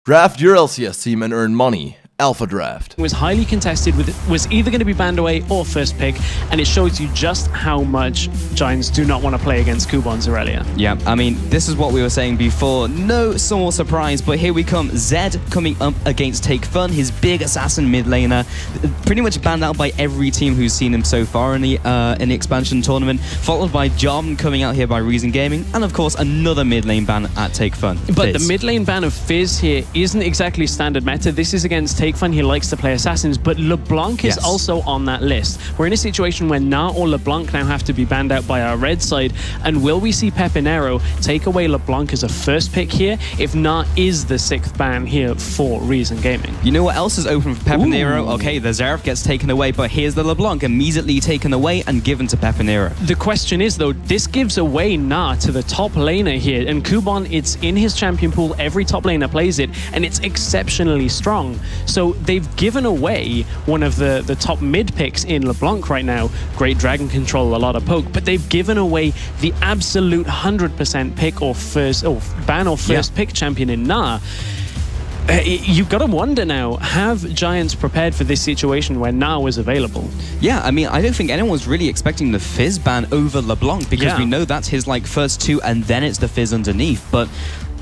Draft your LCS team and earn money. Alpha Draft was highly contested, was either going to be banned away or first pick, and it shows you just how much Giants do not want to play against Kubon Zerrelia. Yeah, I mean, this is what we were saying before. No small surprise, but here we come. Zed coming up against Take Fun, his big assassin mid laner, pretty much banned out by every team who's seen him so far in the expansion tournament, followed by Jarvan coming out here by Reason Gaming, and of course another mid lane ban at Take Fun. But Fizz. the mid lane ban of Fizz here isn't exactly standard meta. This is against Take Fun. He likes to play assassins, but LeBlanc is also on that list. We're in a situation where Na or LeBlanc now have to be banned out by our red side, and will we see Pepinero take away LeBlanc as a first pick here if Na is the 6th ban here for Reason Gaming? You know what else is open for Pepinero? Okay, the Xerath gets taken away, but here's the LeBlanc immediately taken away and given to Pepinero. The question is, though, this gives away Na to the top laner here, and Kubon, it's in his champion pool, every top laner plays it, and it's exceptionally strong. So they've given away one of the top mid picks in LeBlanc right now. Great Dragon Control, a lot of poke, but they've given away the absolute 100% pick or ban or first pick champion in Na. You've got to wonder now, have Giants prepared for this situation where Na was available? Yeah, I mean, I don't think anyone was really expecting the Fizz ban over LeBlanc, because we know that's his first two and then it's the Fizz underneath. But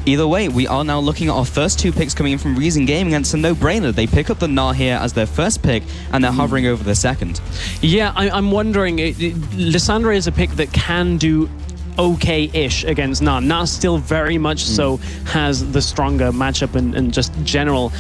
either way, we are now looking at our first 2 picks coming in from Reason Gaming, and it's a no-brainer. They pick up the Na here as their first pick, and they're hovering over the second. Yeah, I'm wondering, Lissandra is a pick that can do okay-ish against Na. Na still very much so has the stronger matchup and just general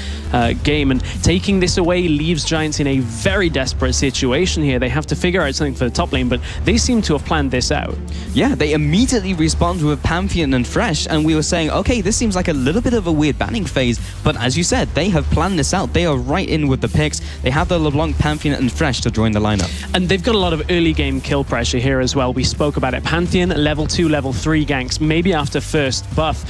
game, and taking this away leaves Giants in a very desperate situation here. They have to figure out something for the top lane, but they seem to have planned this out. Yeah, they immediately respond with Pantheon and Thresh, and we were saying, okay, this seems like a little bit of a weird banning phase, but as you said, they have planned this out. They are right in with the picks. They have the LeBlanc, Pantheon, and Thresh to join the lineup. And they've got a lot of early game kill pressure here as well. We spoke about it. Pantheon, level 2, level 3 ganks, maybe after first buff,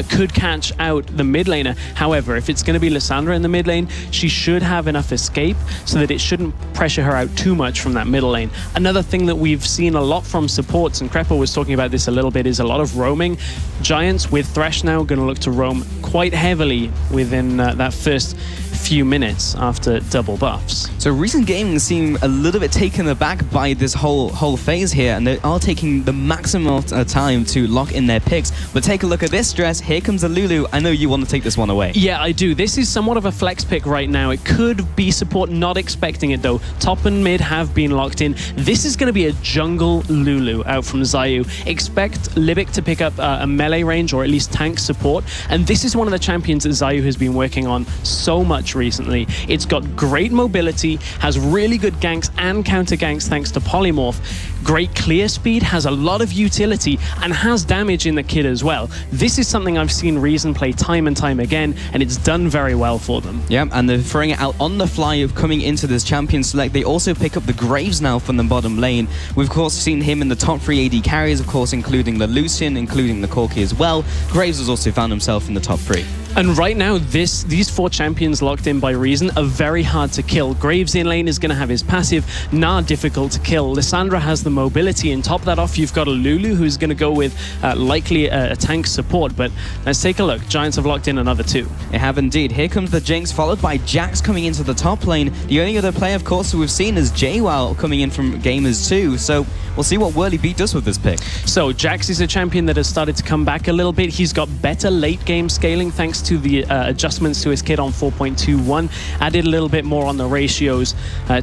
could catch out the mid laner. However, if it's going to be Lissandra in the mid lane, she should have enough escape so that it shouldn't pressure her out too much from that middle lane. Another thing that we've seen a lot from supports, and Krepo was talking about this a little bit, is a lot of roaming. Giants with Thresh now going to look to roam quite heavily within that first few minutes after double buffs. So Reason Gaming seem a little bit taken aback by this whole phase here, and they are taking the maximum time to lock in their picks. But take a look at this dress. Here comes the Lulu. I know you want to take this one away. Yeah, I do. This is somewhat of a flex pick right now. It could be support, not expecting it though. Top and mid have been locked in. This is going to be a jungle Lulu out from Zayu. Expect Libic to pick up a melee range or at least tank support, and this is one of the champions that Zayu has been working on so much recently. It's got great mobility, has really good ganks and counter ganks thanks to Polymorph, great clear speed, has a lot of utility, and has damage in the kit as well. This is something I've seen Reason play time and time again, and it's done very well for them. Yeah, and they're throwing it out on the fly of coming into this champion select. They also pick up the Graves now from the bottom lane. We've of course seen him in the top 3 AD carries, of course, including the Lucian, including the Corki as well. Graves has also found himself in the top 3. And right now, these 4 champions locked in by Reason are very hard to kill. Graves in lane is going to have his passive. Na, difficult to kill. Lissandra has the mobility, and top that off, you've got a Lulu who's going to go with likely a tank support. But let's take a look. Giants have locked in another 2. They have indeed. Here comes the Jinx, followed by Jax coming into the top lane. The only other player, of course, who we've seen is JWoww coming in from Gamers 2. So we'll see what Whirly does with this pick. So Jax is a champion that has started to come back a little bit. He's got better late game scaling thanks to the adjustments to his kit on 4.21, added a little bit more on the ratios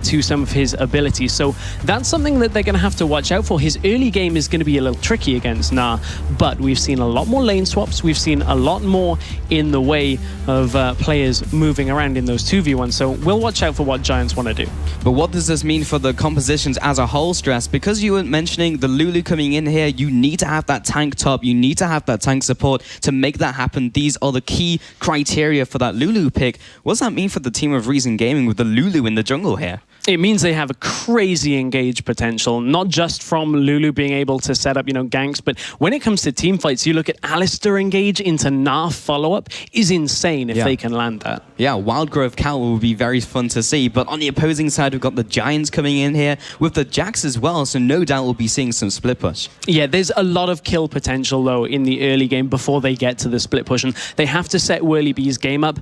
to some of his abilities. So that's something that they're going to have to watch out for. His early game is going to be a little tricky against Na, but we've seen a lot more lane swaps. We've seen a lot more in the way of players moving around in those 2v1. So we'll watch out for what Giants want to do. But what does this mean for the compositions as a whole, Stress? Because you were mentioning the Lulu coming in here, you need to have that tank top, you need to have that tank support to make that happen. These are the key criteria for that Lulu pick. What does that mean for the team of Reason Gaming with the Lulu in the jungle here? It means they have a crazy engage potential, not just from Lulu being able to set up, ganks, but when it comes to team fights, you look at Alistair engage into Gnar follow-up is insane if they can land that. Yeah, Wildgrove Cal will be very fun to see, but on the opposing side, we've got the Giants coming in here with the Jax as well, so no doubt we'll be seeing some split push. Yeah, there's a lot of kill potential, though, in the early game before they get to the split push, and they have to set Whirlybee's game up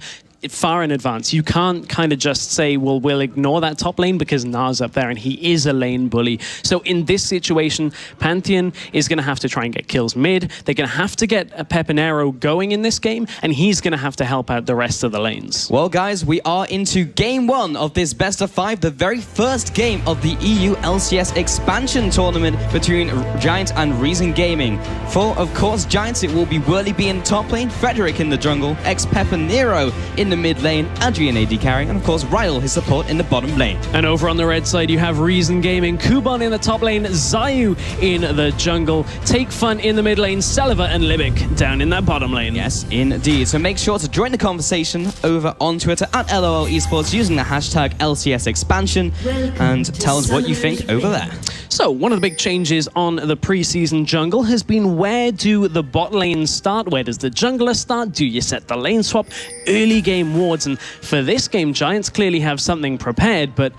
far in advance. You can't kind of just say, well, we'll ignore that top lane because Gnar's up there and he is a lane bully. So in this situation, Pantheon is going to have to try and get kills mid. They're going to have to get a Pepinero going in this game, and he's going to have to help out the rest of the lanes. Well, guys, we are into game 1 of this best of 5, the very first game of the EU LCS expansion tournament between Giants and Reason Gaming. For, of course, Giants, it will be Whirlybee in top lane, Frederick in the jungle, Pepinero in the mid lane, Adrian AD carry, and of course Ryle his support in the bottom lane. And over on the red side you have Reason Gaming, Kuban in the top lane, Zayu in the jungle, Take Fun in the mid lane, Celiva and Libic down in that bottom lane. Yes, indeed. So make sure to join the conversation over on Twitter at LOL Esports using the hashtag LCS expansion and tell us what you think over there. So, one of the big changes on the preseason jungle has been where do the bot lanes start? Where does the jungler start? Do you set the lane swap? Early game wards. And for this game, Giants clearly have something prepared, but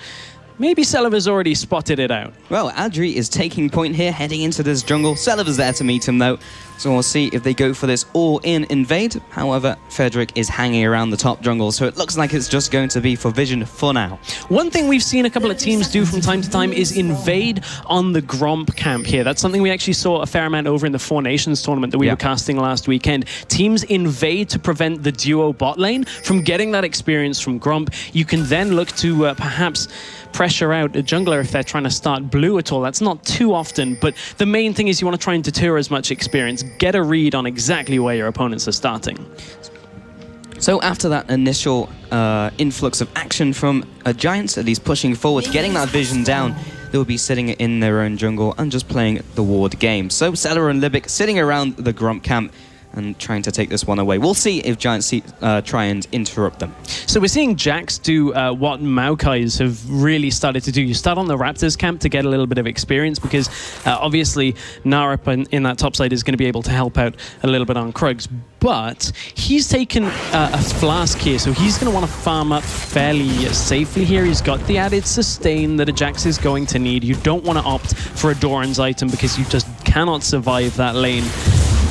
maybe Celiva's already spotted it out. Well, Adri is taking point here, heading into this jungle. Celiva's there to meet him, though. So we'll see if they go for this all-in invade. However, Frederick is hanging around the top jungle, so it looks like it's just going to be for Vision for now. One thing we've seen a couple of teams do from time to time is invade on the Gromp camp here. That's something we actually saw a fair amount over in the Four Nations tournament that we were casting last weekend. Teams invade to prevent the duo bot lane from getting that experience from Gromp. You can then look to perhaps pressure out a jungler if they're trying to start blue at all. That's not too often, but the main thing is you want to try and deter as much experience. Get a read on exactly where your opponents are starting. So after that initial influx of action from Giants, at least pushing forward, getting that vision down, they'll be sitting in their own jungle and just playing the ward game. So Celiva and Libic sitting around the Gromp camp and trying to take this one away. We'll see if Giants try and interrupt them. So we're seeing Jax do what Maokai's have really started to do. You start on the Raptors camp to get a little bit of experience because obviously Gnar in that top side is going to be able to help out a little bit on Krugs. But he's taken a flask here, so he's going to want to farm up fairly safely here. He's got the added sustain that a Jax is going to need. You don't want to opt for a Doran's item because you just cannot survive that lane.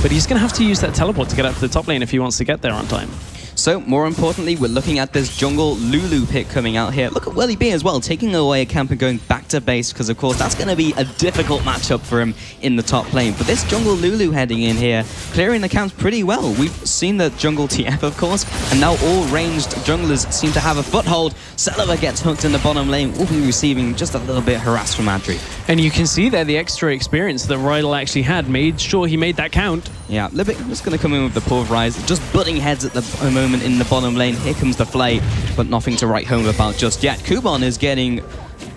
But he's going to have to use that teleport to get up to the top lane if he wants to get there on time. So, more importantly, we're looking at this jungle Lulu pick coming out here. Look at Whirlybee as well, taking away a camp and going back to base, because, of course, that's going to be a difficult matchup for him in the top lane. But this jungle Lulu heading in here, clearing the camps pretty well. We've seen the jungle TF, of course, and now all ranged junglers seem to have a foothold. Celiva gets hooked in the bottom lane, will be receiving just a little bit harassed from Adri. And you can see there the extra experience that Rydell actually had, made sure he made that count. Yeah, Libic just going to come in with the Pulverize, just butting heads at the moment in the bottom lane. Here comes the Flay, but nothing to write home about just yet. Kuban is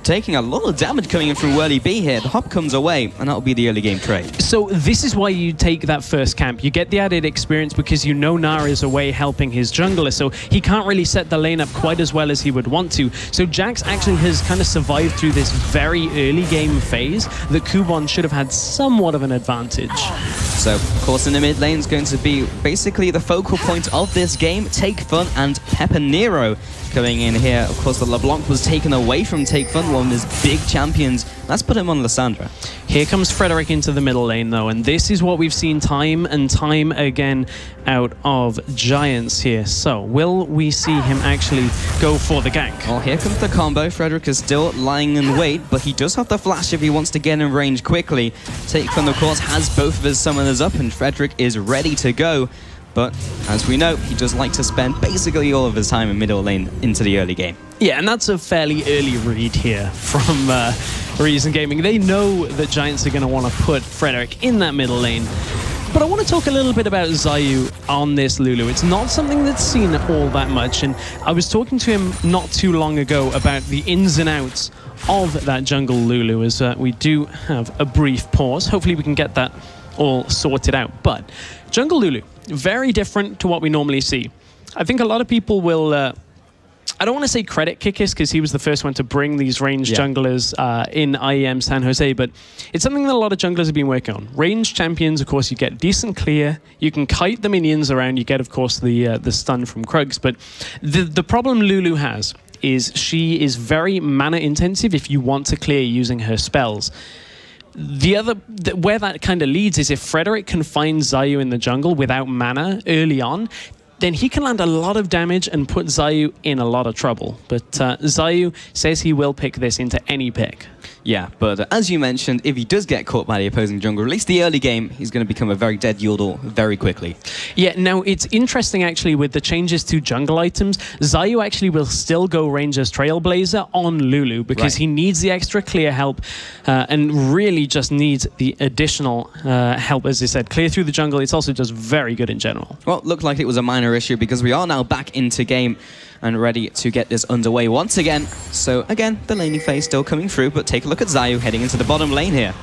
taking a lot of damage coming in from Whirlybee here. The hop comes away, and that'll be the early game trade. So this is why you take that first camp. You get the added experience because you know Gnar is away helping his jungler, so he can't really set the lane up quite as well as he would want to. So Jax actually has kind of survived through this very early game phase that Kuban should have had somewhat of an advantage. So, of course, in the mid lane is going to be basically the focal point of this game. Take Fun and Pepinero coming in here. Of course, the LeBlanc was taken away from Take Fun, one of his big champions. Let's put him on Lissandra. Here comes Frederick into the middle lane, though, and this is what we've seen time and time again out of Giants here. So, will we see him actually go for the gank? Well, here comes the combo. Frederick is still lying in wait, but he does have the flash if he wants to get in range quickly. Take Fun, of course, has both of his summoners up, and Frederick is ready to go. But, as we know, he does like to spend basically all of his time in middle lane into the early game. Yeah, and that's a fairly early read here from Reason Gaming. They know that Giants are going to want to put Frederick in that middle lane. But I want to talk a little bit about Zayu on this Lulu. It's not something that's seen all that much, and I was talking to him not too long ago about the ins and outs of that jungle Lulu, as we do have a brief pause. Hopefully we can get that all sorted out. But jungle Lulu, very different to what we normally see. I think a lot of people will I don't want to say credit Kikis because he was the first one to bring these ranged junglers in IEM San Jose, but it's something that a lot of junglers have been working on. Ranged champions, of course, you get decent clear, you can kite the minions around, you get, of course, the stun from Krugs, but the problem Lulu has is she is very mana intensive if you want to clear using her spells. Where that kind of leads is if Frederick can find Xayah in the jungle without mana early on, then he can land a lot of damage and put Xayah in a lot of trouble. But Xayah says he will pick this into any pick. Yeah, but as you mentioned, if he does get caught by the opposing jungle, at least the early game, he's going to become a very dead Yordle very quickly. Yeah, now it's interesting actually with the changes to jungle items, Xayah actually will still go Ranger's Trailblazer on Lulu because he needs the extra clear help and really just needs the additional help, as I said. Clear through the jungle, it's also just very good in general. Well, it looked like it was a minor issue because we are now back into game and ready to get this underway once again. So again, the laning phase still coming through, but take a look at Xayah heading into the bottom lane here.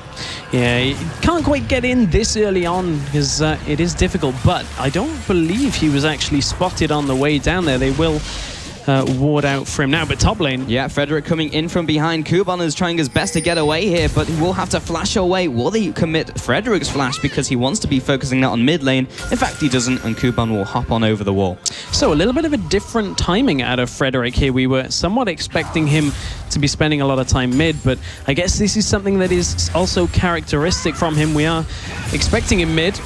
Yeah, he can't quite get in this early on because it is difficult, but I don't believe he was actually spotted on the way down there. They will ward out for him now, but top lane. Yeah, Frederick coming in from behind. Kuban is trying his best to get away here, but he will have to flash away. Will he commit Frederick's flash because he wants to be focusing that on mid lane? In fact, he doesn't, and Kuban will hop on over the wall. So a little bit of a different timing out of Frederick here. We were somewhat expecting him to be spending a lot of time mid, but I guess this is something that is also characteristic from him. We are expecting him mid.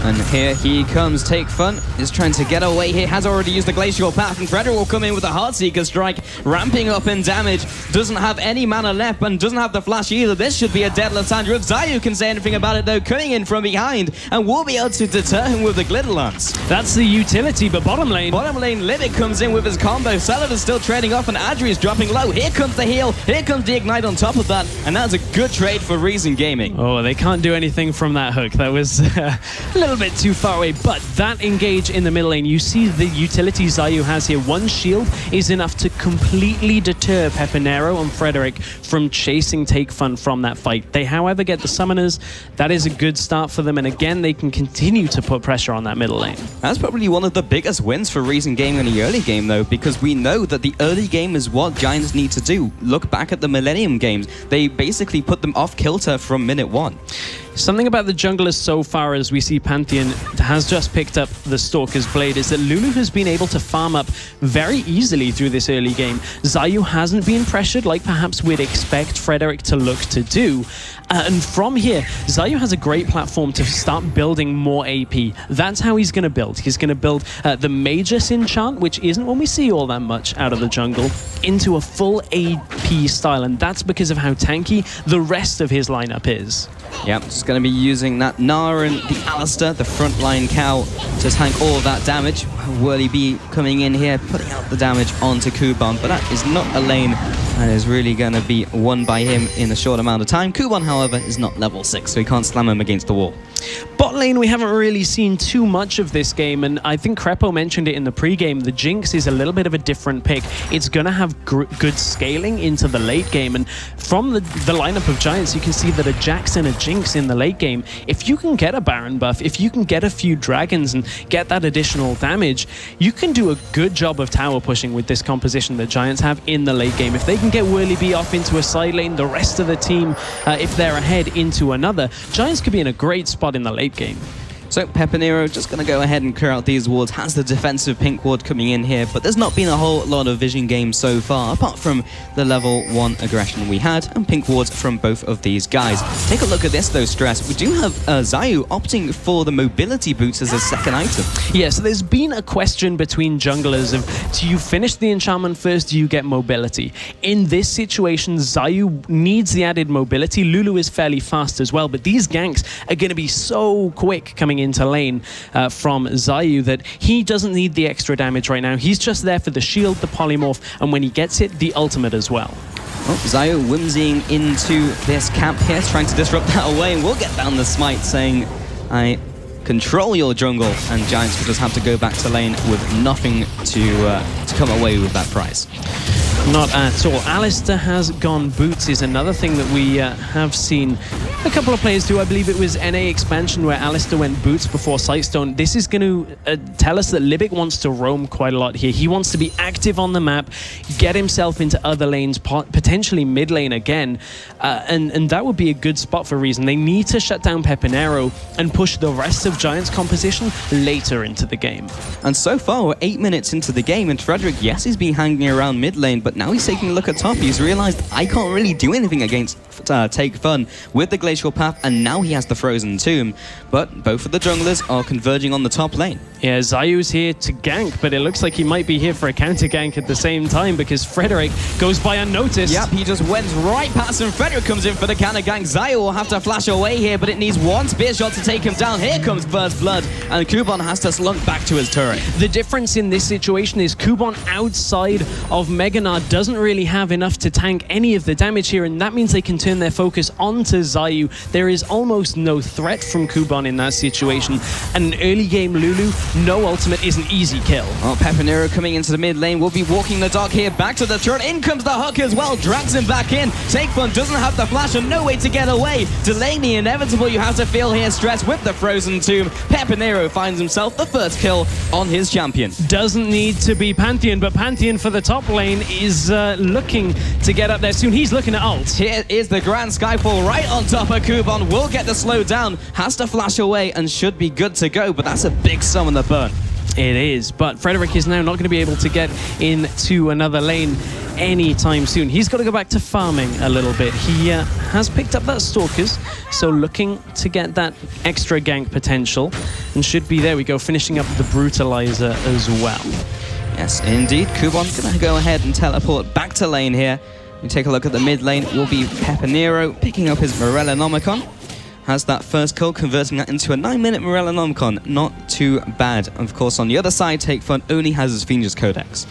And here he comes. Take Fun is trying to get away here. Has already used the Glacial Path, and Frederick will come in with a Heartseeker strike, ramping up in damage. Doesn't have any mana left, and doesn't have the flash either. This should be a dead Lissandra. If Xayah can say anything about it, though, coming in from behind, and will be able to deter him with the Glitter Lance. That's the utility, but bottom lane. Bottom lane, Livic comes in with his combo. Salad is still trading off, and Adri is dropping low. Here comes the heal. Here comes the Ignite on top of that, and that's a good trade for Reason Gaming. Oh, they can't do anything from that hook. That was a little bit too far away, but that engage in the middle lane, you see the utility Xayah has here. One shield is enough to completely deter Pepinero and Frederick from chasing Take Fun from that fight. They, however, get the summoners. That is a good start for them, and again, they can continue to put pressure on that middle lane. That's probably one of the biggest wins for Reason Gaming in the early game, though, because we know that the early game is what Giants need to do. Look back at the Millennium games. They basically put them off kilter from minute one. Something about the junglers so far as we see Pantheon has just picked up the Stalker's Blade is that Lulu has been able to farm up very easily through this early game. Xayah hasn't been pressured like perhaps we'd expect Frederick to look to do. And from here, Xayah has a great platform to start building more AP. That's how he's going to build. He's going to build the Magus enchant, which isn't one we see all that much out of the jungle, into a full AP style. And that's because of how tanky the rest of his lineup is. Yeah, just going to be using that Nara and the Alistair, the frontline cow, to tank all of that damage. Will he be coming in here, putting out the damage onto Kuban, but that is not a lane that is really going to be won by him in a short amount of time. Kuban, however, is not level 6, so he can't slam him against the wall. Bot lane, we haven't really seen too much of this game, and I think Crepo mentioned it in the pregame. The Jinx is a little bit of a different pick. It's going to have good scaling into the late game, and from the lineup of Giants, you can see that a Jax and a Jinx in the late game, if you can get a Baron buff, if you can get a few dragons and get that additional damage, you can do a good job of tower pushing with this composition that Giants have in the late game. If they can get Whirlybee off into a side lane, the rest of the team, if they're ahead, into another, Giants could be in a great spot in the late game. So Pepinero just going to go ahead and clear out these wards, has the defensive pink ward coming in here, but there's not been a whole lot of vision games so far, apart from the level 1 aggression we had, and pink wards from both of these guys. Take a look at this though, Stress. We do have Xayah opting for the mobility boots as a second item. Yeah, so there's been a question between junglers of, do you finish the enchantment first, do you get mobility? In this situation, Xayah needs the added mobility. Lulu is fairly fast as well, but these ganks are going to be so quick coming into lane from Xayah that he doesn't need the extra damage right now. He's just there for the shield, the polymorph, and when he gets it, the ultimate as well. Well, Xayah whimsying into this camp here, trying to disrupt that away, and we'll get down the smite, saying, I control your jungle, and Giants will just have to go back to lane with nothing to come away with that prize. Not at all. Alistair has gone boots is another thing that we have seen a couple of players do. I believe it was NA expansion where Alistair went boots before Sightstone. This is going to tell us that Libic wants to roam quite a lot here. He wants to be active on the map, get himself into other lanes, potentially mid lane again, and that would be a good spot for Reason. They need to shut down Pepinero and push the rest of Giants' composition later into the game. And so far, we're 8 minutes into the game, and Frederick, yes, he's been hanging around mid lane, but now he's taking a look at top. He's realized, I can't really do anything against Take Fun with the Glacial Path, and now he has the Frozen Tomb. But both of the junglers are converging on the top lane. Yeah, Zayu's here to gank, but it looks like he might be here for a counter gank at the same time because Frederick goes by unnoticed. Yep, he just went right past him. Frederick comes in for the counter gank. Zayu will have to flash away here, but it needs one spear shot to take him down. Here comes First Blood, and Kuban has to slunk back to his turret. The difference in this situation is Kuban outside of Mega Nard doesn't really have enough to tank any of the damage here, and that means they can turn their focus onto Zayu. There is almost no threat from Kuban in that situation, and an early game Lulu, no ultimate is an easy kill. Oh, Pepinero coming into the mid lane will be walking the dog here, back to the turret. In comes the hook as well, drags him back in. Take Fun doesn't have the flash and no way to get away. Delaying the inevitable, you have to feel here stress with the Frozen Tomb. Pepinero finds himself the first kill on his champion. Doesn't need to be Pantheon, but Pantheon for the top lane is looking to get up there soon. He's looking at ult. Here is the Grand Skyfall right on top of Kuban. Will get the slow down, has to flash away and should be good to go, but that's a big summon the burn. It is, but Frederick is now not going to be able to get into another lane anytime soon. He's got to go back to farming a little bit. He has picked up that Stalkers, so looking to get that extra gank potential, and should be, there we go, finishing up the Brutalizer as well. Yes, indeed. Kuban's going to go ahead and teleport back to lane here. We take a look at the mid lane. It will be Pepinero picking up his Morellonomicon. Has that first kill, converting that into a 9-minute Morellonomicon. Not too bad. Of course, on the other side, Take Fun only has his Fiendish Codex.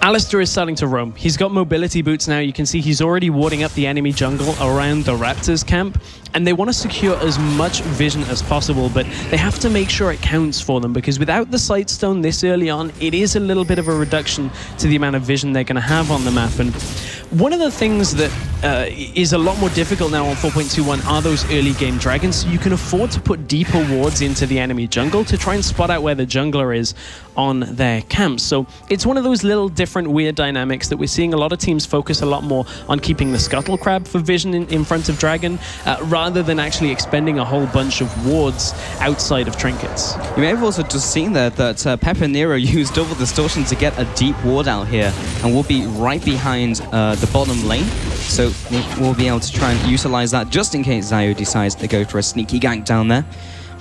Alistair is starting to roam. He's got mobility boots now. You can see he's already warding up the enemy jungle around the Raptors camp, and they want to secure as much vision as possible, but they have to make sure it counts for them, because without the Sightstone this early on, it is a little bit of a reduction to the amount of vision they're going to have on the map. And one of the things that is a lot more difficult now on 4.21 are those early game dragons. So you can afford to put deeper wards into the enemy jungle to try and spot out where the jungler is on their camps. So it's one of those little different weird dynamics that we're seeing a lot of teams focus a lot more on keeping the Scuttle Crab for vision in front of Dragon, rather than actually expending a whole bunch of wards outside of trinkets. You may have also just seen there that Pepinero used double distortion to get a deep ward out here, and will be right behind the bottom lane. So we'll be able to try and utilize that just in case Zayu decides to go for a sneaky gank down there.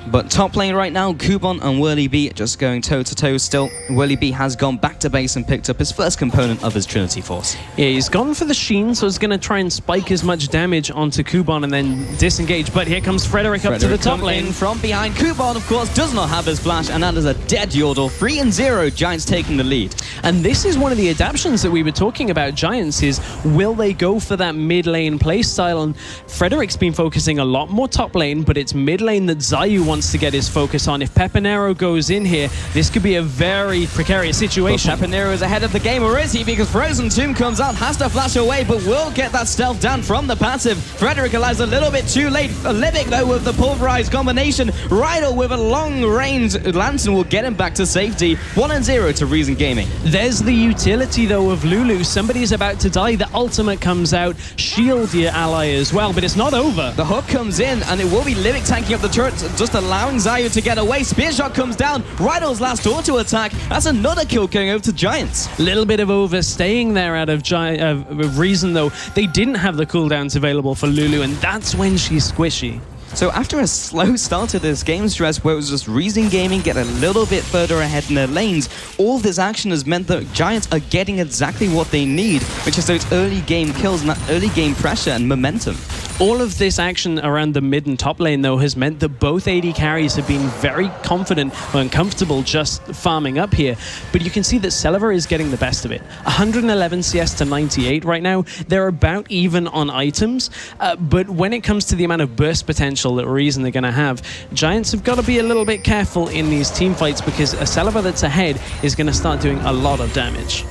But top lane right now, Kuban and Whirly just going toe-to-toe still. Whirly has gone back to base and picked up his first component of his Trinity Force. Yeah, he's gone for the Sheen, so he's going to try and spike as much damage onto Kuban and then disengage. But here comes Frederick up to the top lane. From behind. Kuban, of course, does not have his flash, and that is a dead Yordle. 3-0, Giants taking the lead. And this is one of the adaptions that we were talking about, Giants, is will they go for that mid lane playstyle? And Frederick's been focusing a lot more top lane, but it's mid lane that Zayu wants to get his focus on. If Pepinero goes in here, this could be a very precarious situation. But Pepinero is ahead of the game, or is he? Because Frozen Tomb comes out, has to flash away, but will get that stealth down from the passive. Frederick allows a little bit too late. Libic, though, with the pulverized combination. Rydell with a long-range lantern will get him back to safety. 1-0 to Reason Gaming. There's the utility, though, of Lulu. Somebody's about to die. The ultimate comes out. Shield your ally as well, but it's not over. The hook comes in, and it will be Libic tanking up the turret, just allowing Zayu to get away. Spear shot comes down. Rydell's last auto attack. That's another kill going over to Giants. Little bit of overstaying there out of Reason, though. They didn't have the cooldowns available for Lulu, and that's when she's squishy. So after a slow start to this game stress where it was just Reason Gaming get a little bit further ahead in their lanes, all this action has meant that Giants are getting exactly what they need, which is those early game kills and that early game pressure and momentum. All of this action around the mid and top lane, though, has meant that both AD carries have been very confident and comfortable just farming up here. But you can see that Celaver is getting the best of it. 111 CS to 98 right now. They're about even on items. But when it comes to the amount of burst potential that Reason they're going to have, Giants have got to be a little bit careful in these team fights, because a Celaver that's ahead is going to start doing a lot of damage.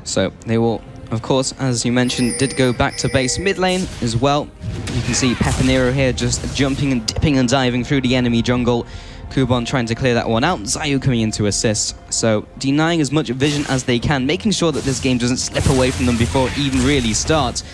So they will, of course, as you mentioned, did go back to base mid lane as well. You can see Pepinero here just jumping and dipping and diving through the enemy jungle. Kubon trying to clear that one out. Zayu coming in to assist. So denying as much vision as they can, making sure that this game doesn't slip away from them before it even really starts.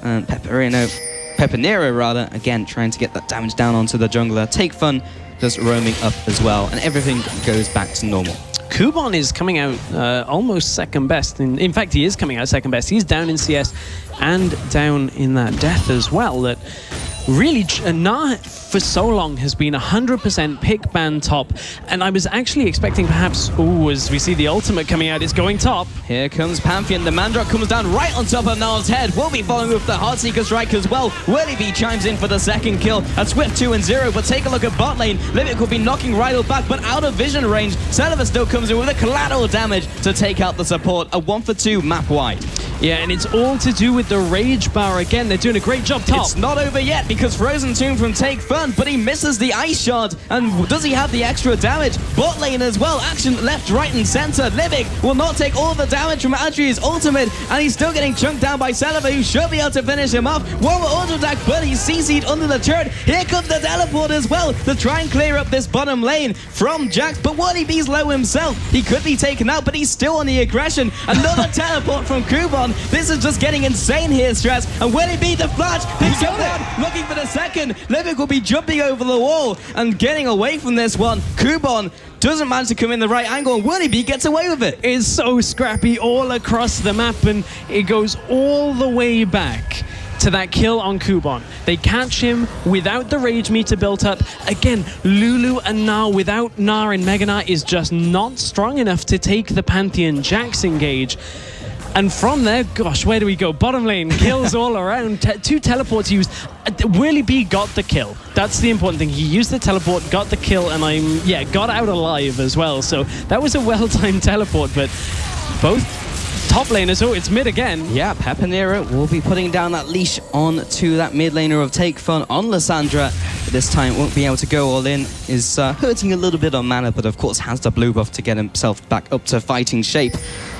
And Pepinero rather, again, trying to get that damage down onto the jungler. Take Fun just roaming up as well, and everything goes back to normal. Kubon is coming out almost second best. In fact, he is coming out second best. He's down in CS and down in that death as well. That really, Nah for so long has been 100% pick ban top, and I was actually expecting perhaps, as we see the ultimate coming out, it's going top. Here comes Pantheon. The Mandrock comes down right on top of Nah's head. We'll be following with the Heartseeker strike as well. Willoughby chimes in for the second kill. A swift 2-0, but take a look at bot lane. Livic will be knocking Rydell back, but out of vision range. Celaver still comes in with a collateral damage to take out the support. A 1-for-2 map wide. Yeah, and it's all to do with the Rage Bar again. They're doing a great job top. It's not over yet because Frozen Tomb from Take Fun, but he misses the Ice Shard. And does he have the extra damage? Bot lane as well. Action left, right, and center. Livic will not take all the damage from Adri's ultimate, and he's still getting chunked down by Celaver, who should be able to finish him off. One more auto attack, but he's CC'd under the turret. Here comes the teleport as well to try and clear up this bottom lane from Jax, but Willoughby's low himself. He could be taken out, but he's still on the aggression. Another teleport from Kubon. This is just getting insane here, Strats. And Willoughby the flash. He's got it. Looking for the second. Livic will be jumping over the wall and getting away from this one. Kubon doesn't manage to come in the right angle, and Willoughby gets away with it. It's so scrappy all across the map, and it goes all the way back to that kill on Kubon. They catch him without the rage meter built up. Again, Lulu and Nah without Nah and Mega Nah is just not strong enough to take the Pantheon Jax engage. And from there, gosh, where do we go? Bottom lane, kills all around. Two teleports used. Willoughby got the kill. That's the important thing. He used the teleport, got the kill, and got out alive as well. So that was a well-timed teleport, but both top laners, it's mid again. Yeah, Pepinero will be putting down that leash on to that mid laner of Take Fun on Lissandra. But this time won't be able to go all in. Is hurting a little bit on mana, but of course has the blue buff to get himself back up to fighting shape.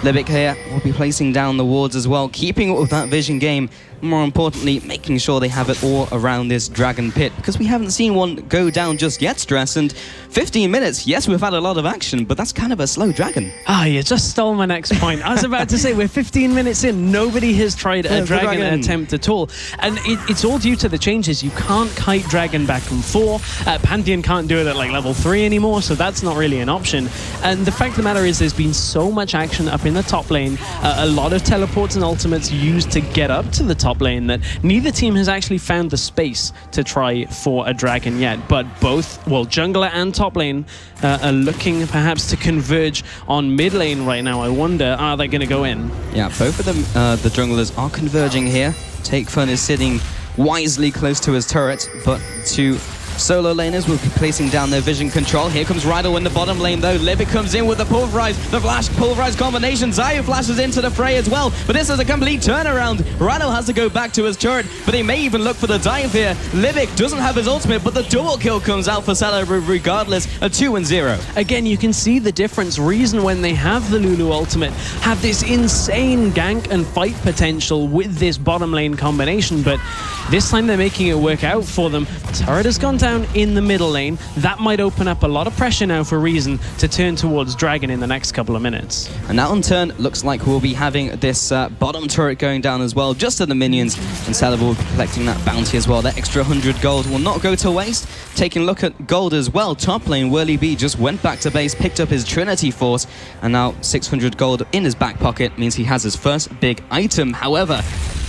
Livic here will be placing down the wards as well, keeping up with that vision game. More importantly, making sure they have it all around this dragon pit, because we haven't seen one go down just yet, Stress. And 15 minutes, yes, we've had a lot of action, but that's kind of a slow dragon. You just stole my next point. I was about to say, we're 15 minutes in, nobody has tried a dragon attempt at all. And it's all due to the changes. You can't kite dragon back from 4. Pantheon can't do it at like level 3 anymore, so that's not really an option. And the fact of the matter is, there's been so much action up in the top lane, a lot of teleports and ultimates used to get up to the top lane, that neither team has actually found the space to try for a dragon yet. But both, jungler and top lane are looking perhaps to converge on mid lane right now. I wonder, are they going to go in? Yeah, both of them, the junglers are converging here. Take Fun is sitting wisely close to his turret, but to solo laners will be placing down their vision control. Here comes Rydell in the bottom lane though. Livic comes in with the pulverize, the flash pulverize combination. Zayu flashes into the fray as well, but this is a complete turnaround. Rydell has to go back to his turret, but they may even look for the dive here. Livic doesn't have his ultimate, but the double kill comes out for Celaver regardless. A 2-0. Again, you can see the difference. Reason when they have the Lulu ultimate have this insane gank and fight potential with this bottom lane combination, but this time they're making it work out for them. Turret has gone down in the middle lane. That might open up a lot of pressure now for Reason to turn towards Dragon in the next couple of minutes. And that on turn looks like we'll be having this bottom turret going down as well, just to the minions, and Celaver will be collecting that bounty as well. That extra 100 gold will not go to waste. Taking a look at gold as well, top lane Willoughby just went back to base, picked up his Trinity Force, and now 600 gold in his back pocket means he has his first big item. However,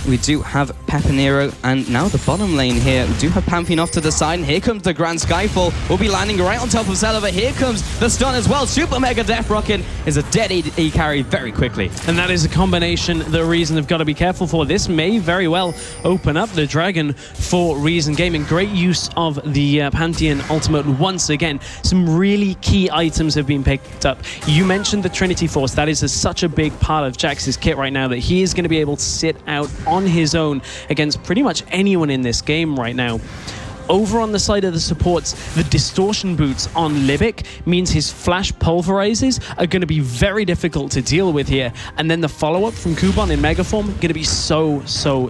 we do have Pepinero, and now the bottom lane here. We do have Pantheon off to the side, and here comes the Grand Skyfall. We'll be landing right on top of Celaver. Here comes the stun as well. Super Mega Death Rocket is a dead E carry very quickly. And that is a combination the Reason have got to be careful for. This may very well open up the Dragon for Reason Gaming. Great use of the Pantheon ultimate once again. Some really key items have been picked up. You mentioned the Trinity Force. That is such a big part of Jax's kit right now, that he is going to be able to sit out on his own against pretty much anyone in this game right now. Over on the side of the supports, the distortion boots on Libic means his flash pulverizes are going to be very difficult to deal with here. And then the follow-up from Kuban in Megaform going to be so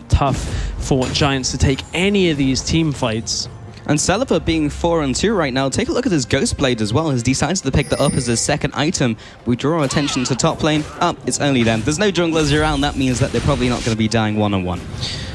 tough for Giants to take any of these team fights. And Celeber being 4-2 right now, take a look at his Ghost Blade as well. He's decided to pick that up as his second item. We draw attention to top lane. It's only them. There's no junglers around. That means that they're probably not going to be dying one-on-one.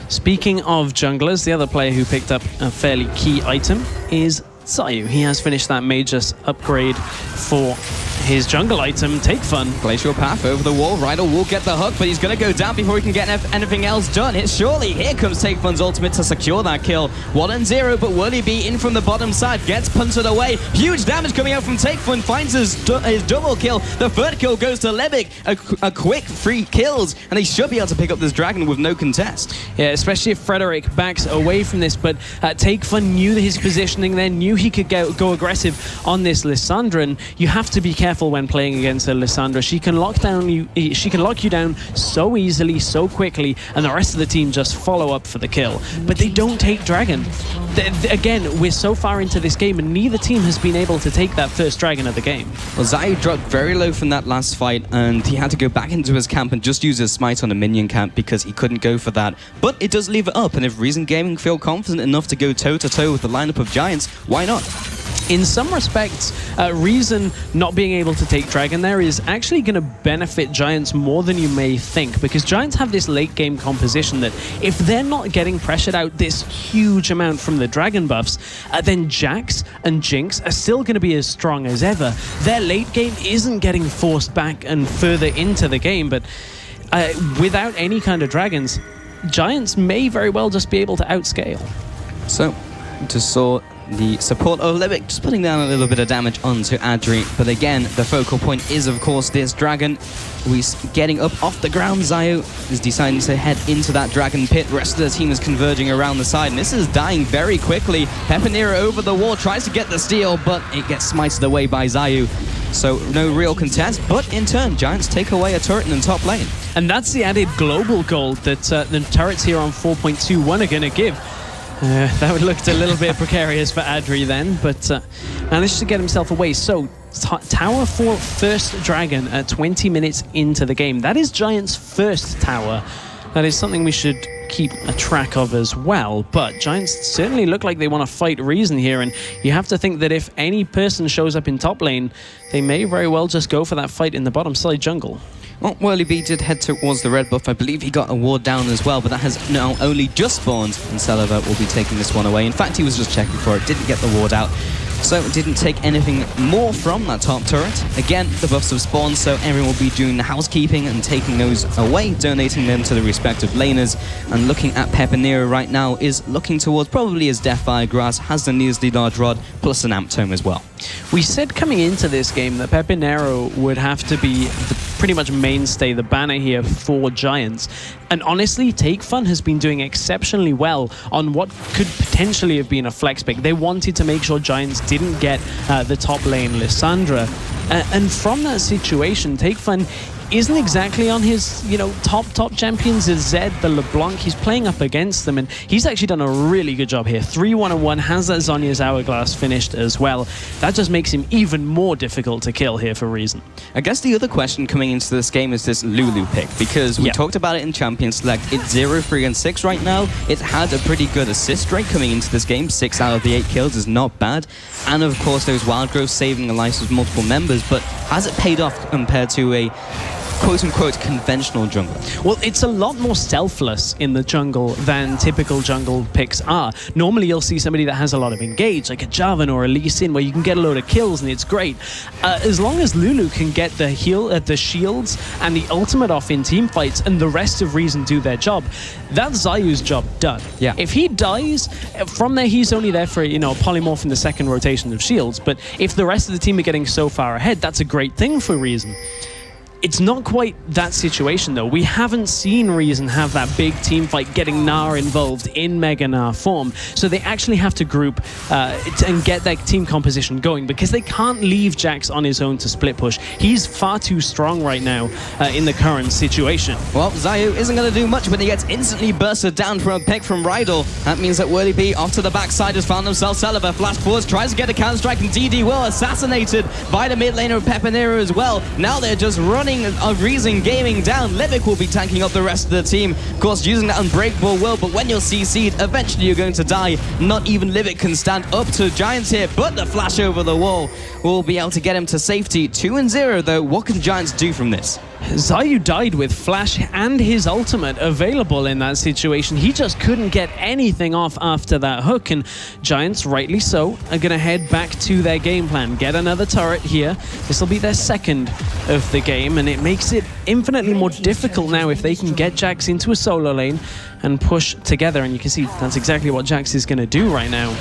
Speaking of junglers, the other player who picked up a fairly key item is Zayu. He has finished that Magus upgrade for his jungle item, Take Fun. Glacial Path over the wall. Ryder will get the hook, but he's going to go down before he can get anything else done. It's surely. Here comes Take Fun's ultimate to secure that kill. 1-0, but will he be in from the bottom side? Gets punted away. Huge damage coming out from Take Fun. Finds his double kill. The third kill goes to Levick. A quick 3 kills, and he should be able to pick up this dragon with no contest. Yeah, especially if Frederick backs away from this, but Take Fun knew his positioning there, knew he could go aggressive on this Lissandra, and you have to be careful when playing against a Lissandra. She can lock you down so easily, so quickly, and the rest of the team just follow up for the kill. But they don't take dragon. Again, we're so far into this game, and neither team has been able to take that first dragon of the game. Well, Zayu dropped very low from that last fight, and he had to go back into his camp and just use his smite on a minion camp because he couldn't go for that. But it does leave it up, and if Reason Gaming feel confident enough to go toe-to-toe with the lineup of Giants, why not? In some respects, Reason not being able to take dragon there is actually going to benefit Giants more than you may think, because Giants have this late game composition that if they're not getting pressured out this huge amount from the dragon buffs, then Jax and Jinx are still going to be as strong as ever. Their late game isn't getting forced back and further into the game, but without any kind of dragons, Giants may very well just be able to outscale. So, just saw the support of Levick just putting down a little bit of damage onto Adri, but again, the focal point is, of course, this dragon. He's getting up off the ground. Zayu is deciding to head into that dragon pit. The rest of the team is converging around the side, and this is dying very quickly. Pepinero over the wall, tries to get the steal, but it gets smited away by Zayu. So no real contest, but in turn, Giants take away a turret in the top lane. And that's the added global gold that the turrets here on 4.21 are going to give. That would look a little bit precarious for Adri then, but managed to get himself away. So, tower for first dragon at 20 minutes into the game. That is Giants' first tower. That is something we should keep a track of as well. But Giants certainly look like they want to fight Reason here, and you have to think that if any person shows up in top lane, they may very well just go for that fight in the bottom side jungle. Well, Whirly B did head towards the red buff. I believe he got a ward down as well, but that has now only just spawned, and Celeber will be taking this one away. In fact, he was just checking for it, didn't get the ward out, so didn't take anything more from that top turret. Again, the buffs have spawned, so everyone will be doing the housekeeping and taking those away, donating them to the respective laners. And looking at Pepinero right now is looking towards probably his Deathfire Grass, has the Neasley Large Rod, plus an Amp Tome as well. We said coming into this game that Pepinero would have to be pretty much mainstay, the banner here for Giants. And honestly, Take Fun has been doing exceptionally well on what could potentially have been a flex pick. They wanted to make sure Giants didn't get the top lane Lissandra. And from that situation, Take Fun isn't exactly on his, top champions. Is Zed, the LeBlanc. He's playing up against them, and he's actually done a really good job here. 3-1-1, has that Zhonya's Hourglass finished as well. That just makes him even more difficult to kill here for Reason. I guess the other question coming into this game is this Lulu pick, because we talked about it in Champion Select. It's 0-3-6 right now. It had a pretty good assist rate coming into this game. 6 out of the 8 kills is not bad. And of course, those wild growths saving the lives of multiple members, but has it paid off compared to a quote-unquote conventional jungler? Well, it's a lot more selfless in the jungle than typical jungle picks are. Normally, you'll see somebody that has a lot of engage, like a Jarvan or a Lee Sin, where you can get a load of kills, and it's great. As long as Lulu can get the the shields and the ultimate off in team fights, and the rest of Reason do their job, that's Zayu's job done. Yeah. If he dies, from there, he's only there for, a polymorph in the second rotation of shields. But if the rest of the team are getting so far ahead, that's a great thing for Reason. It's not quite that situation, though. We haven't seen Reason have that big team fight getting Gnar involved in Mega Gnar form. So they actually have to group and get their team composition going because they can't leave Jax on his own to split push. He's far too strong right now in the current situation. Well, Zayu isn't going to do much when he gets instantly bursted down from a pick from Rydell. That means that WhirlieB off to the backside has found themselves Celaver. Flash forwards, tries to get a counter-strike, and DD will assassinated by the mid laner of Peppinero as well. Now they're just running Reason Gaming down. Livic will be tanking up the rest of the team. Of course, using that unbreakable will, but when you're CC'd, eventually you're going to die. Not even Livic can stand up to Giants here, but the flash over the wall will be able to get him to safety. 2-0 though. What can Giants do from this? Zayu died with Flash and his ultimate available in that situation. He just couldn't get anything off after that hook, and Giants, rightly so, are going to head back to their game plan. Get another turret here. This will be their second of the game, and it makes it infinitely more difficult now if they can get Jax into a solo lane and push together, and you can see that's exactly what Jax is going to do right now.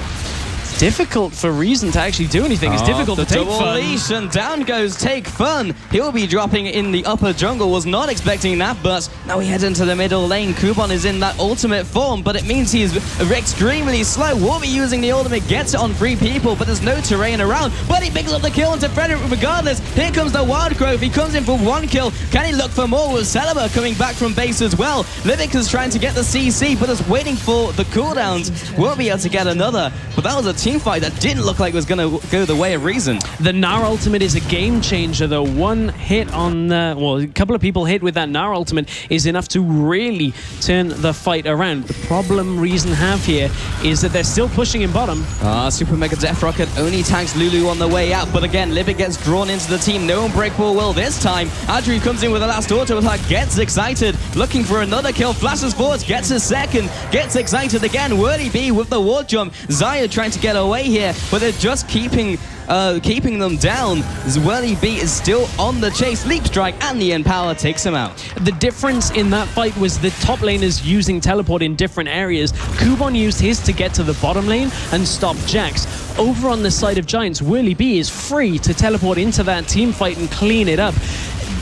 Difficult for Reason to actually do anything. It's difficult to take Fun. Leash, and down goes Take Fun. He'll be dropping in the upper jungle. Was not expecting that burst. Now he heads into the middle lane. Kuban is in that ultimate form, but it means he's extremely slow. Will be using the ultimate, gets it on 3 people, but there's no terrain around. But he picks up the kill into Frederick regardless. Here comes the Wild Growth. He comes in for 1 kill. Can he look for more with Celaver coming back from base as well? Livic is trying to get the CC, but is waiting for the cooldowns. Won't be able to get another. But that was a team fight that didn't look like it was going to go the way of Reason. The Gnar ultimate is a game changer, though. One hit on well, a couple of people hit with that Gnar ultimate is enough to really turn the fight around. The problem Reason have here is that they're still pushing in bottom. Super Mega Death Rocket only tags Lulu on the way out, but again, Livic gets drawn into the team. No unbreakable will this time. Adri comes in with the last auto attack, gets excited, looking for another kill, flashes forwards, gets a second, gets excited again. WhirlieB with the wall jump. Xayah trying to get away here, but they're just keeping them down. WhirlieB is still on the chase. Leap Strike and the Empower takes him out. The difference in that fight was the top laners using teleport in different areas. Kuban used his to get to the bottom lane and stop Jax. Over on the side of Giants, WhirlieB is free to teleport into that team fight and clean it up.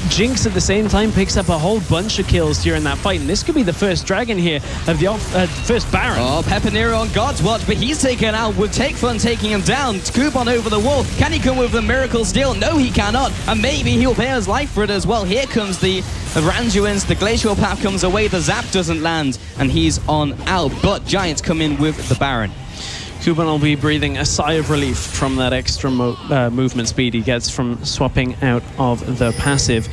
Jinx at the same time picks up a whole bunch of kills during that fight, and this could be the first dragon here of the first Baron. Oh, Peppinero on God's watch, but he's taken out with Take Fun taking him down. Kuban over the wall. Can he come with the Miracle Steel? No, he cannot, and maybe he'll pay his life for it as well. Here comes the Randuin's, the Glacial Path comes away, the Zap doesn't land, and he's on out, but Giants come in with the Baron. Kuban will be breathing a sigh of relief from that extra movement speed he gets from swapping out of the passive.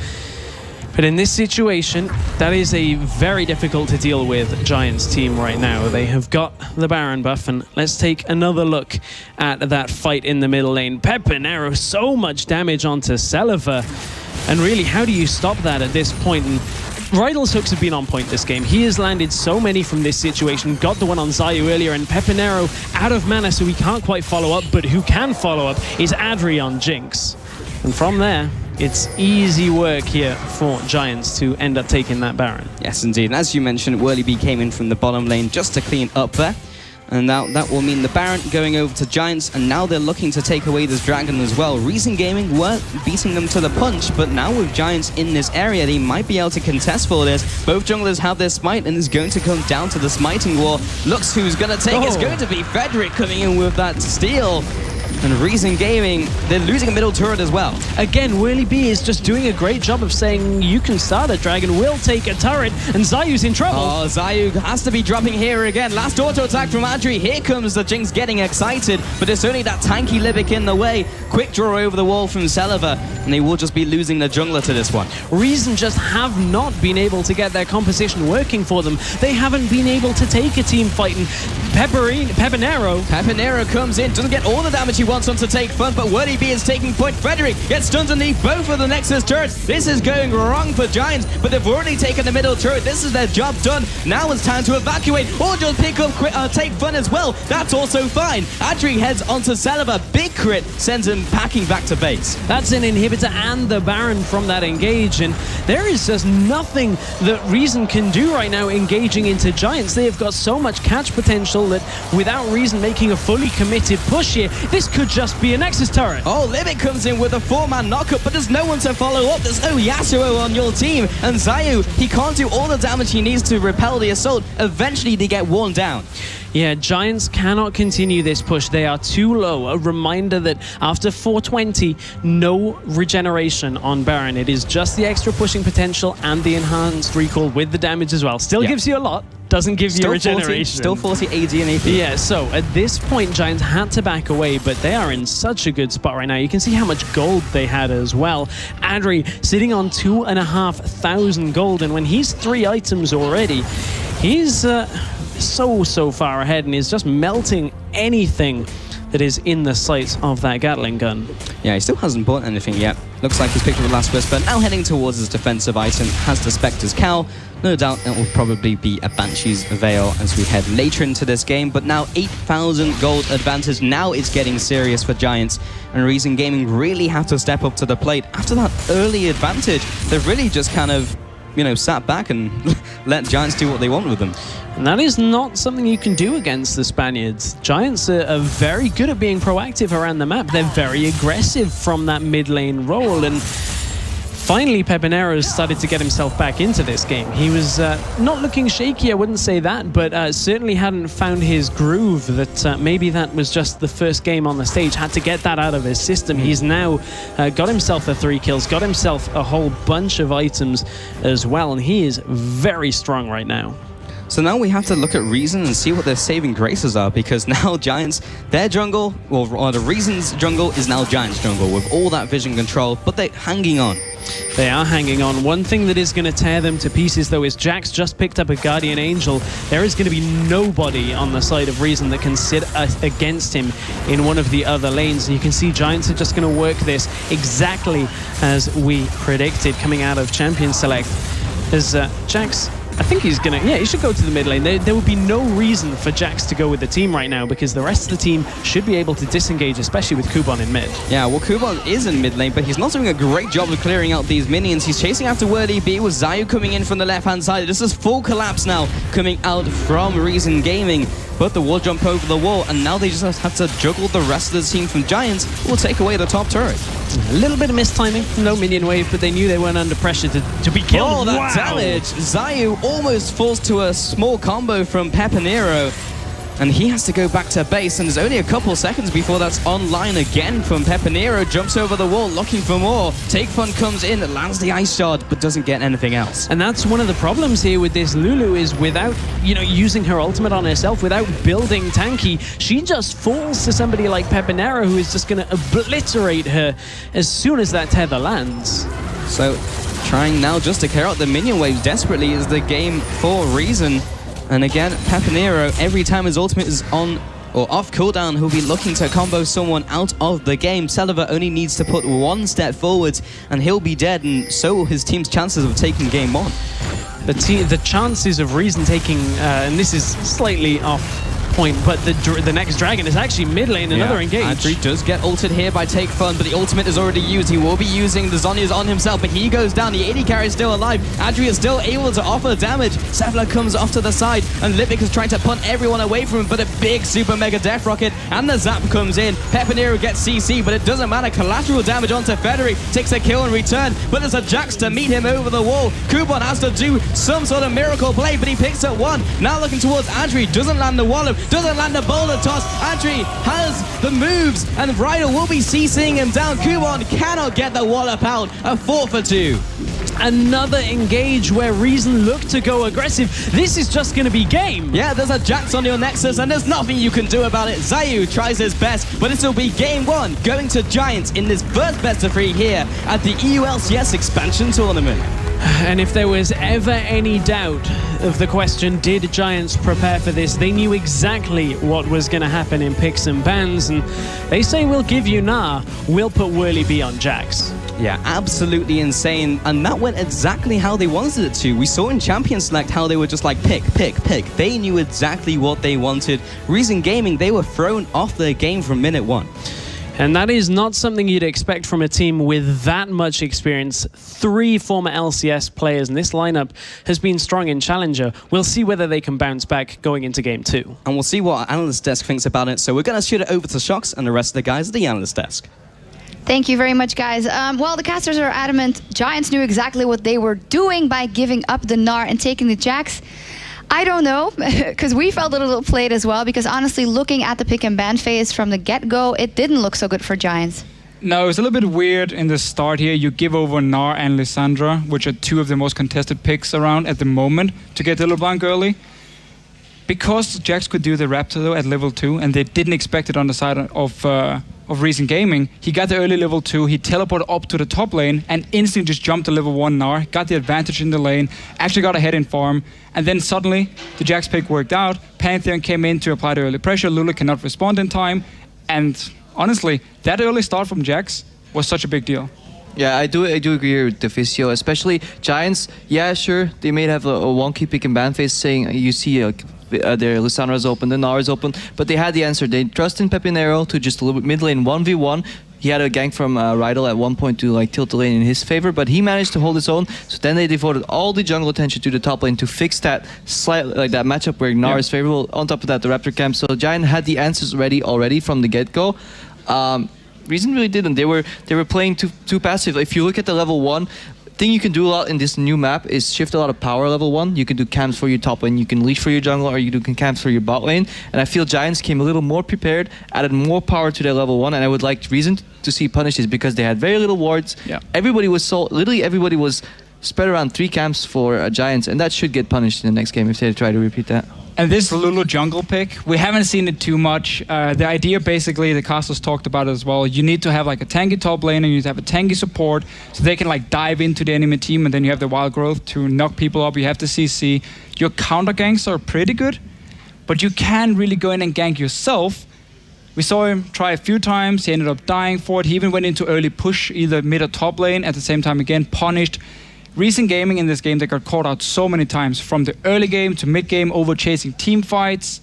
But in this situation, that is a very difficult to deal with Giants team right now. They have got the Baron buff, and let's take another look at that fight in the middle lane. Peppinero, so much damage onto Celaver. And really, how do you stop that at this point? And Rydell's hooks have been on point this game. He has landed so many from this situation. Got the one on Zayu earlier, and Peppinero out of mana, so he can't quite follow up, but who can follow up is Adri on Jinx. And from there, it's easy work here for Giants to end up taking that Baron. Yes, indeed. And as you mentioned, WhirlieB came in from the bottom lane just to clean up there. And now that will mean the Baron going over to Giants, and now they're looking to take away this Dragon as well. Reason Gaming were beating them to the punch, but now with Giants in this area, they might be able to contest for this. Both junglers have their smite, and it's going to come down to the smiting war. Looks who's going to take. It's going to be Frederick coming in with that steal. And Reason Gaming, they're losing a middle turret as well. Again, WhirlieB is just doing a great job of saying, you can start a dragon, we'll take a turret, and Zayu's in trouble. Oh, Zayu has to be dropping here again. Last auto attack from Adri. Here comes the Jinx getting excited, but it's only that tanky Livic in the way. Quick draw over the wall from Celaver, and they will just be losing the jungler to this one. Reason just have not been able to get their composition working for them. They haven't been able to take a team fight, and Peppinero comes in, doesn't get all the damage he wants on to Take Fun, but WhirlieB is taking point. Frederick gets stunned underneath both of the Nexus turrets. This is going wrong for Giants, but they've already taken the middle turret. This is their job done. Now it's time to evacuate, or just pick up Take Fun as well. That's also fine. Adri heads onto Celaver. Big crit sends him packing back to base. That's an inhibitor inhibitor and the Baron from that engage, and there is just nothing that Reason can do right now engaging into Giants. They have got so much catch potential that without Reason making a fully committed push here, this could just be a Nexus turret. Oh, Livic comes in with a 4-man knockup, but there's no one to follow up. There's no Yasuo on your team, and Zayu, he can't do all the damage he needs to repel the assault. Eventually, they get worn down. Yeah, Giants cannot continue this push. They are too low. A reminder that after 420, no regeneration on Baron. It is just the extra pushing potential and the enhanced recall with the damage as well. Still gives you a lot, doesn't give you regeneration. Still 40 AD and AP. Yeah, so at this point, Giants had to back away, but they are in such a good spot right now. You can see how much gold they had as well. Adri sitting on 2,500 gold, and when he's 3 items already, he's so far ahead and is just melting anything that is in the sights of that Gatling gun. Yeah, he still hasn't bought anything yet. Looks like he's picked up the Last Whisper. Now heading towards his defensive item, has the Spectre's Cowl. No doubt it will probably be a Banshee's Veil as we head later into this game. But now 8,000 gold advantage. Now it's getting serious for Giants. And Reason Gaming really have to step up to the plate. After that early advantage, they've really just kind of, you know, sat back and let Giants do what they want with them. And that is not something you can do against the Spaniards. Giants are very good at being proactive around the map. They're very aggressive from that mid lane role. And finally, Pepinero started to get himself back into this game. He was not looking shaky, I wouldn't say that, but certainly hadn't found his groove. That maybe that was just the first game on the stage. Had to get that out of his system. He's now got himself the 3 kills, got himself a whole bunch of items as well, and he is very strong right now. So now we have to look at Reason and see what their saving graces are, because now Giants, their jungle, or the Reason's jungle is now Giants' jungle with all that vision control, but they're hanging on. They are hanging on. One thing that is going to tear them to pieces, though, is Jax just picked up a Guardian Angel. There is going to be nobody on the side of Reason that can sit against him in one of the other lanes. And you can see Giants are just going to work this exactly as we predicted coming out of Champion Select. As Jax, I think he's going to, he should go to the mid lane. There would be no reason for Jax to go with the team right now because the rest of the team should be able to disengage, especially with Kuban in mid. Yeah, well, Kuban is in mid lane, but he's not doing a great job of clearing out these minions. He's chasing after Wordy B with Zayu coming in from the left-hand side. This is full collapse now coming out from Reason Gaming. But the wall jump over the wall, and now they just have to juggle the rest of the team from Giants, who will take away the top turret. A little bit of mistiming, no minion wave, but they knew they weren't under pressure to be killed. Oh, that damage! Zayu almost falls to a small combo from Pepinero, and he has to go back to base, and there's only a couple seconds before that's online again from Pepinero. Jumps over the wall, looking for more. Take Fun comes in, lands the Ice Shard, but doesn't get anything else. And that's one of the problems here with this Lulu is without, using her ultimate on herself, without building tanky, she just falls to somebody like Pepinero, who is just going to obliterate her as soon as that tether lands. So, trying now just to clear out the minion waves desperately is the game for Reason. And again, Pepinero, every time his ultimate is on or off cooldown, he'll be looking to combo someone out of the game. Celaver only needs to put one step forwards and he'll be dead, and so will his team's chances of taking game one. The chances of Reason taking, and this is slightly off point, but the next dragon is actually mid lane, another engage. Adri does get ulted here by Take Fun, but the ultimate is already used. He will be using the Zhonya's on himself, but he goes down. The AD carry is still alive. Adri is still able to offer damage. Sevla comes off to the side, and Lipic is trying to punt everyone away from him, but a big super mega death rocket, and the zap comes in. Pepinero gets CC, but it doesn't matter. Collateral damage onto Federic, takes a kill in return, but there's a Jax to meet him over the wall. Kuban has to do some sort of miracle play, but he picks up one. Now looking towards Adri, doesn't land the wallop, doesn't land the boulder toss. Adri has the moves, and Ryder will be CCing him down. Kuban cannot get the wallop out. A 4-for-2. Another engage where Reason look to go aggressive. This is just going to be game. Yeah, there's a Jax on your Nexus, and there's nothing you can do about it. Zayu tries his best, but this will be game one, going to Giants in this first best of 3 here at the EULCS expansion tournament. And if there was ever any doubt of the question, did Giants prepare for this? They knew exactly what was going to happen in picks and bans, and they say, we'll give you Gnar, we'll put Whirly B on Jax. Yeah, absolutely insane, and that went exactly how they wanted it to. We saw in Champion Select how they were just like, pick. They knew exactly what they wanted. Reason Gaming, they were thrown off their game from minute one. And that is not something you'd expect from a team with that much experience. 3 former LCS players, and this lineup has been strong in Challenger. We'll see whether they can bounce back going into Game 2. And we'll see what our analyst desk thinks about it. So we're going to shoot it over to Shox and the rest of the guys at the analyst desk. Thank you very much, guys. Well, the casters are adamant. Giants knew exactly what they were doing by giving up the Gnar and taking the Jax. I don't know, because we felt a little played as well, because honestly, looking at the pick and ban phase from the get-go, it didn't look so good for Giants. No, it's a little bit weird in the start here. You give over Gnar and Lissandra, which are 2 of the most contested picks around at the moment, to get the LeBlanc early. Because Jax could do the Raptor though at level 2, and they didn't expect it on the side of Recent Gaming, he got the early level 2, he teleported up to the top lane, and instantly just jumped to level 1 Gnar, got the advantage in the lane, actually got ahead in farm, and then suddenly the Jax pick worked out, Pantheon came in to apply the early pressure, Lulu cannot respond in time, and honestly, that early start from Jax was such a big deal. Yeah, I do agree with Deficio, especially Giants. Yeah, sure, they may have a wonky pick and ban phase saying you see their Lissandra's open, the Gnar is open, but they had the answer. They trust in Pepinero to just a little bit mid lane 1v1. He had a gank from Rydell at one point to like tilt the lane in his favor, but he managed to hold his own. So then they devoted all the jungle attention to the top lane to fix that that matchup where Gnar is favorable. On top of that, the Raptor camp. So Giant had the answers ready already from the get-go. Reason really didn't. They were playing too passive. If you look at the level 1, thing you can do a lot in this new map is shift a lot of power level 1. You can do camps for your top lane, you can leash for your jungle, or you do camps for your bot lane. And I feel Giants came a little more prepared, added more power to their level 1, and I would like Reason to see punishes because they had very little wards. Yeah. Literally everybody was spread around 3 camps for Giants, and that should get punished in the next game if they try to repeat that. And this Lulu jungle pick, we haven't seen it too much. The idea basically, the casters talked about it as well, you need to have like a tanky top lane and you need to have a tanky support so they can like dive into the enemy team, and then you have the wild growth to knock people up, you have the CC. Your counter ganks are pretty good, but you can really go in and gank yourself. We saw him try a few times, he ended up dying for it, he even went into early push, either mid or top lane, at the same time again punished. Recent Gaming in this game, they got caught out so many times, from the early game to mid game, over chasing team fights,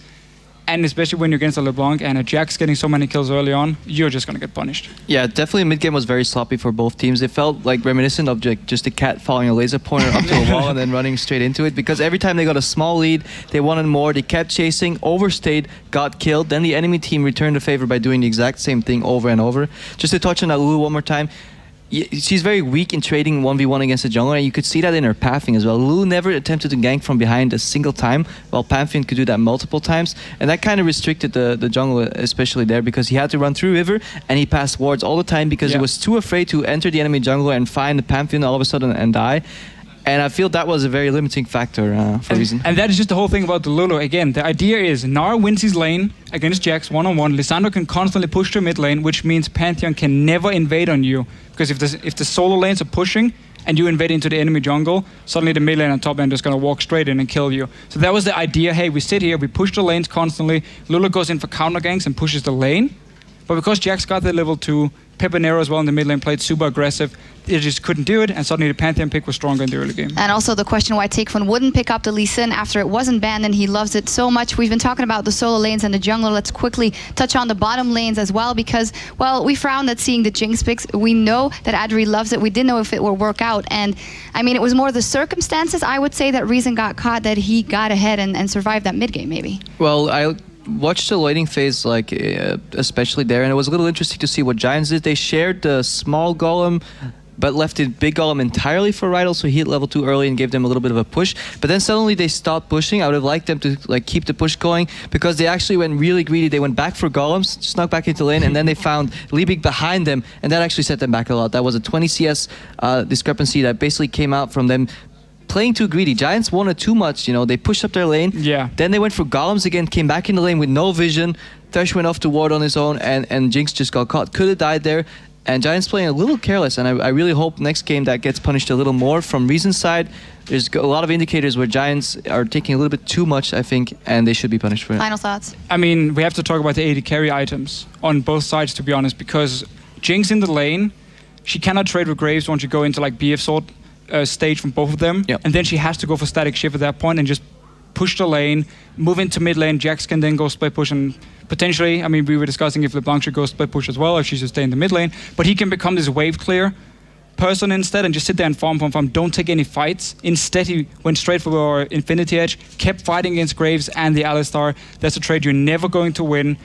and especially when you're against a LeBlanc and a Jax getting so many kills early on, you're just gonna get punished. Yeah, definitely mid game was very sloppy for both teams. It felt like reminiscent of just a cat following a laser pointer up to a wall and then running straight into it, because every time they got a small lead, they wanted more, they kept chasing, overstayed, got killed, then the enemy team returned the favor by doing the exact same thing over and over. Just to touch on that Lulu one more time, she's very weak in trading 1v1 against the jungler, and you could see that in her pathing as well. Lulu never attempted to gank from behind a single time, while Pantheon could do that multiple times, and that kind of restricted the jungler, especially there, because he had to run through river, and he passed wards all the time because he was too afraid to enter the enemy jungler and find the Pantheon all of a sudden and die. And I feel that was a very limiting factor for Reason. And that is just the whole thing about the Lulu. Again, the idea is Gnar wins his lane against Jax one-on-one. Lissandra can constantly push to mid lane, which means Pantheon can never invade on you. Because if the solo lanes are pushing and you invade into the enemy jungle, suddenly the mid lane and top lane is going to walk straight in and kill you. So that was the idea. Hey, we sit here, we push the lanes constantly. Lulu goes in for counter ganks and pushes the lane. But because Jax got the level 2, Pepinero as well in the mid lane played super aggressive, they just couldn't do it, and suddenly the Pantheon pick was stronger in the early game. And also the question why Takefun wouldn't pick up the Lee Sin after it wasn't banned, and he loves it so much. We've been talking about the solo lanes and the jungler. Let's quickly touch on the bottom lanes as well, because, well, we frowned at seeing the Jinx picks. We know that Adri loves it. We didn't know if it will work out. And, I mean, it was more the circumstances, I would say, that Reason got caught, that he got ahead and survived that mid game, maybe. Well, I watched the laning phase, like especially there, and it was a little interesting to see what Giants did. They shared the small golem, but left the big golem entirely for Rydell, so he hit level 2 early and gave them a little bit of a push. But then suddenly they stopped pushing. I would have liked them to like keep the push going, because they actually went really greedy. They went back for golems, snuck back into lane, and then they found Liebig behind them, and that actually set them back a lot. That was a 20 CS discrepancy that basically came out from them playing too greedy. Giants wanted too much, you know, they pushed up their lane. Yeah. Then they went for golems again, came back in the lane with no vision. Thresh went off to ward on his own, and Jinx just got caught. Could have died there. And Giants playing a little careless, and I really hope next game that gets punished a little more. From Reason's side, there's a lot of indicators where Giants are taking a little bit too much, I think, and they should be punished for it. Final thoughts? I mean, we have to talk about the AD carry items on both sides, to be honest, because Jinx in the lane, she cannot trade with Graves once you go into like BF sword stage from both of them, and then she has to go for static shift at that point and just push the lane, move into mid lane. Jax can then go split push and potentially, I mean, we were discussing if LeBlanc should go split push as well, or she should stay in the mid lane. But he can become this wave clear person instead and just sit there and farm, don't take any fights. Instead, he went straight for our Infinity Edge, kept fighting against Graves and the Alistar. That's a trade you're never going to win.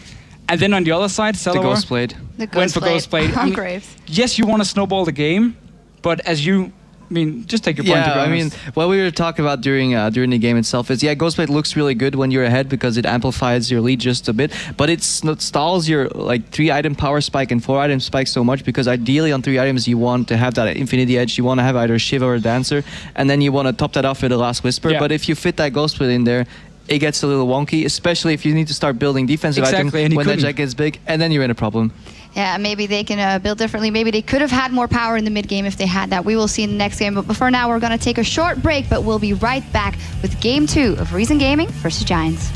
And then on the other side, The Celovar Ghostblade. went for Ghostblade. on Graves. Yes, you want to snowball the game, but as you... I mean, just take your point. To be Yeah, I mean, honest. what we were talking about during the game itself is, Ghostblade looks really good when you're ahead because it amplifies your lead just a bit, but it stalls your like 3-item power spike and 4-item spike so much because ideally on 3 items you want to have that Infinity Edge, you want to have either Shiva or Dancer, and then you want to top that off with the Last Whisper. Yeah. But if you fit that Ghostblade in there, it gets a little wonky, especially if you need to start building defensive Exactly, and items he when that couldn't. Jack gets big, and then you're in a problem. Yeah, maybe they can build differently. Maybe they could have had more power in the mid game if they had that. We will see in the next game. But before now, we're going to take a short break, but we'll be right back with Game 2 of Reason Gaming versus Giants.